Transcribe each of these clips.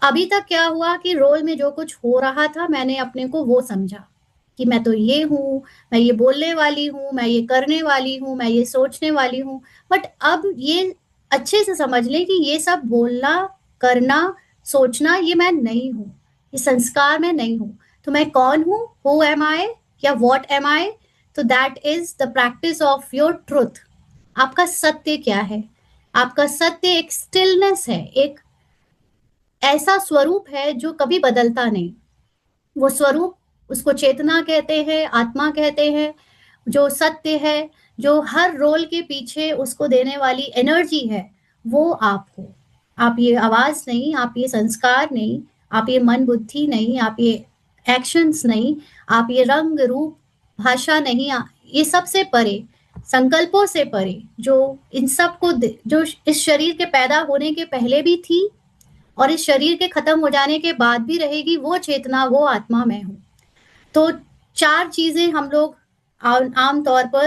अभी तक क्या हुआ कि रोल में जो कुछ हो रहा था मैंने अपने को वो समझा कि मैं तो ये हूँ, मैं ये बोलने वाली हूँ, मैं ये करने वाली हूँ, मैं ये सोचने वाली हूँ। बट अब ये अच्छे से समझ लें कि ये सब बोलना, करना, सोचना ये मैं नहीं हूँ, ये संस्कार मैं नहीं हूँ। तो मैं कौन हूँ, हु एम आई या वॉट एम आई? तो that is the practice of your truth. आपका सत्य क्या है? आपका सत्य एक स्टिलनेस है, एक ऐसा स्वरूप है जो कभी बदलता नहीं। वो स्वरूप, उसको चेतना कहते हैं, आत्मा कहते हैं। जो सत्य है, जो हर रोल के पीछे उसको देने वाली एनर्जी है, वो आप हो। आप ये आवाज नहीं, आप ये संस्कार नहीं, आप ये मन बुद्धि नहीं, आप ये एक्शंस नहीं, आप ये रंग रूप भाषा नहीं, ये सबसे परे, संकल्पों से परे, जो इन सब को जो इस शरीर के पैदा होने के पहले भी थी और इस शरीर के खत्म हो जाने के बाद भी रहेगी, वो चेतना, वो आत्मा मैं हूँ। तो चार चीजें हम लोग आम तौर पर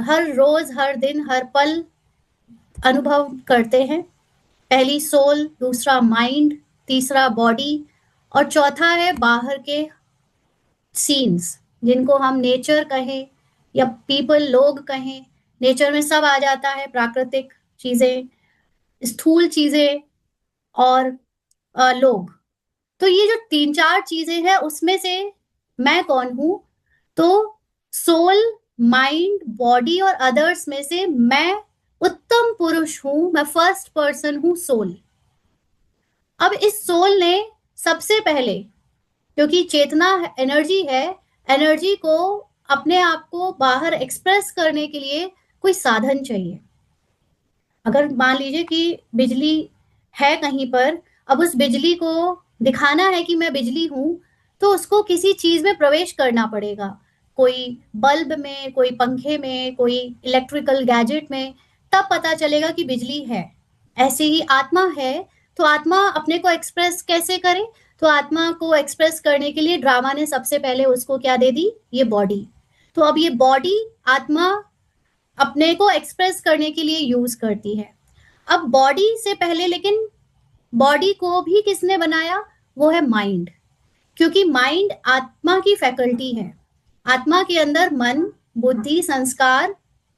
हर रोज, हर दिन, हर पल अनुभव करते हैं। पहली सोल, दूसरा माइंड, तीसरा बॉडी, और चौथा है बाहर के सीन्स, जिनको हम नेचर कहें या पीपल, लोग कहें। नेचर में सब आ जाता है, प्राकृतिक चीजें, स्थूल चीजें, और लोग। तो ये जो तीन चार चीजें हैं उसमें से मैं कौन हूं? तो सोल, माइंड, बॉडी और अदर्स में से मैं उत्तम पुरुष हूं, मैं फर्स्ट पर्सन हूं, सोल। अब इस सोल ने सबसे पहले, क्योंकि चेतना एनर्जी है, एनर्जी को अपने आप को बाहर एक्सप्रेस करने के लिए कोई साधन चाहिए। अगर मान लीजिए कि बिजली है कहीं पर, अब उस बिजली को दिखाना है कि मैं बिजली हूं, तो उसको किसी चीज में प्रवेश करना पड़ेगा। कोई बल्ब में, कोई पंखे में, कोई इलेक्ट्रिकल गैजेट में, तब पता चलेगा कि बिजली है। ऐसे ही आत्मा है, तो आत्मा अपने को एक्सप्रेस कैसे करे? तो आत्मा को एक्सप्रेस करने के लिए ड्रामा ने सबसे पहले उसको क्या दे दी? ये बॉडी। तो अब ये बॉडी आत्मा अपने को एक्सप्रेस करने के लिए यूज करती है। अब बॉडी से पहले लेकिन बॉडी को भी किसने बनाया? वो है माइंड। क्योंकि माइंड आत्मा की फैकल्टी है। आत्मा के अंदर मन, बुद्धि, संस्कार,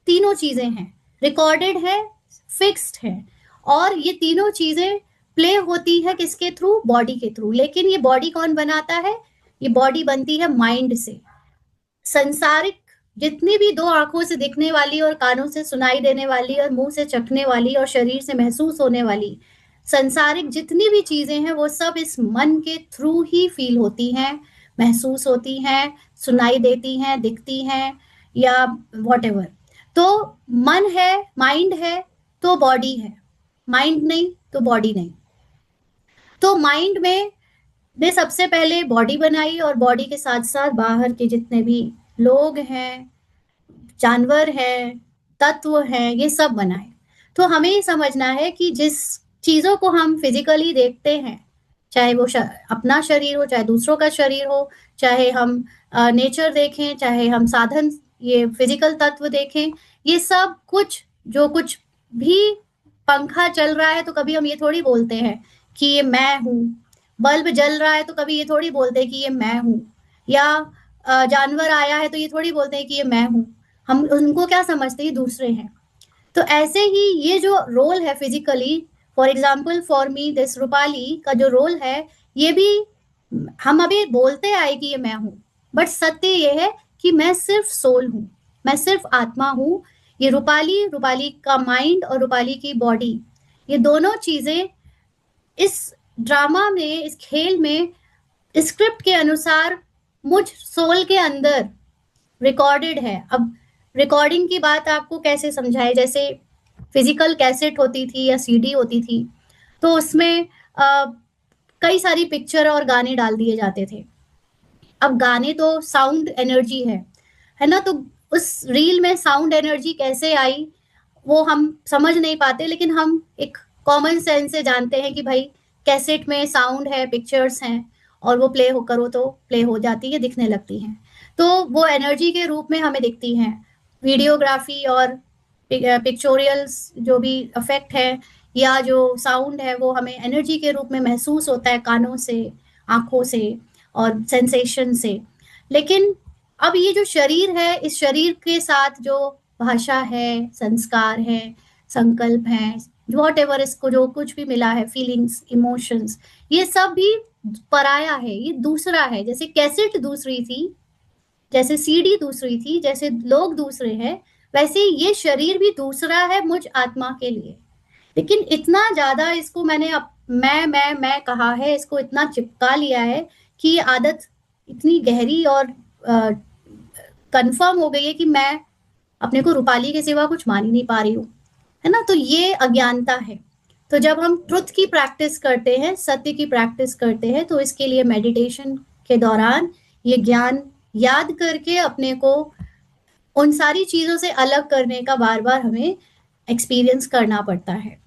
तीनों चीजें हैं, रिकॉर्डेड है, फिक्स्ड है। और ये तीनों चीजें प्ले होती है किसके थ्रू? बॉडी के थ्रू। लेकिन ये बॉडी कौन बनाता है? ये बॉडी बनती है माइंड से। संसारिक जितनी भी दो आंखों से दिखने वाली और कानों से सुनाई देने वाली और मुंह से चखने वाली और शरीर से महसूस होने वाली संसारिक जितनी भी चीजें हैं, वो सब इस मन के थ्रू ही फील होती हैं, महसूस होती हैं, सुनाई देती हैं, दिखती हैं, या वॉट। तो मन है, माइंड है, तो बॉडी है। माइंड नहीं तो बॉडी नहीं। तो माइंड में ने सबसे पहले बॉडी बनाई, और बॉडी के साथ साथ बाहर के जितने भी लोग हैं, जानवर हैं, तत्व हैं, ये सब बनाए। तो हमें ये समझना है कि जिस चीजों को हम फिजिकली देखते हैं, चाहे वो अपना शरीर हो, चाहे दूसरों का शरीर हो, चाहे हम नेचर देखें, चाहे हम साधन, ये फिजिकल तत्व देखें, ये सब कुछ, जो कुछ भी, पंखा चल रहा है तो कभी हम ये थोड़ी बोलते हैं कि ये मैं हूं। बल्ब जल रहा है तो कभी ये थोड़ी बोलते हैं कि ये मैं हूं। या जानवर आया है तो ये थोड़ी बोलते हैं कि ये मैं हूं। हम उनको क्या समझते हैं? दूसरे हैं। तो ऐसे ही ये जो रोल है physically, for example for me this Rupali का जो रोल है, ये भी हम अभी बोलते आए कि ये मैं हूं, बट सत्य ये है कि मैं सिर्फ सोल हूं, मैं सिर्फ आत्मा हूं। ये रूपाली, रूपाली का माइंड और रूपाली की बॉडी, ये दोनों चीजें इस ड्रामा में, इस खेल में, स्क्रिप्ट के अनुसार मुझ सोल के अंदर रिकॉर्डेड है। अब रिकॉर्डिंग की बात आपको कैसे समझाए? जैसे फिजिकल कैसेट होती थी या सीडी होती थी, तो उसमें कई सारी पिक्चर और गाने डाल दिए जाते थे। अब गाने तो साउंड एनर्जी है ना? तो उस रील में साउंड एनर्जी कैसे आई वो हम समझ नहीं पाते, लेकिन हम एक कॉमन सेंस से जानते हैं कि भाई कैसेट में साउंड है, पिक्चर्स हैं, और वो प्ले हो करो तो प्ले हो जाती है, दिखने लगती हैं। तो वो एनर्जी के रूप में हमें दिखती हैं। वीडियोग्राफी और पिक्चोरियल्स जो भी इफेक्ट है, या जो साउंड है वो हमें एनर्जी के रूप में महसूस होता है कानों से, आंखों से और सेंसेशन से। लेकिन अब ये जो शरीर है, इस शरीर के साथ जो भाषा है, संस्कार है, संकल्प है, वॉट एवर इसको जो कुछ भी मिला है, फीलिंग्स, इमोशंस, ये सब भी पराया है, ये दूसरा है। जैसे कैसेट दूसरी थी, जैसे सीडी दूसरी थी, जैसे लोग दूसरे हैं, वैसे ये शरीर भी दूसरा है मुझ आत्मा के लिए। लेकिन इतना ज्यादा इसको मैंने मैं कहा है, इसको इतना चिपका लिया है कि ये आदत इतनी गहरी और कंफर्म हो गई है कि मैं अपने को रूपाली के सिवा कुछ मान ही नहीं पा रही हूँ, है ना। तो ये अज्ञानता है। तो जब हम ट्रुथ की प्रैक्टिस करते हैं, सत्य की प्रैक्टिस करते हैं, तो इसके लिए मेडिटेशन के दौरान ये ज्ञान याद करके अपने को उन सारी चीजों से अलग करने का बार बार हमें एक्सपीरियंस करना पड़ता है।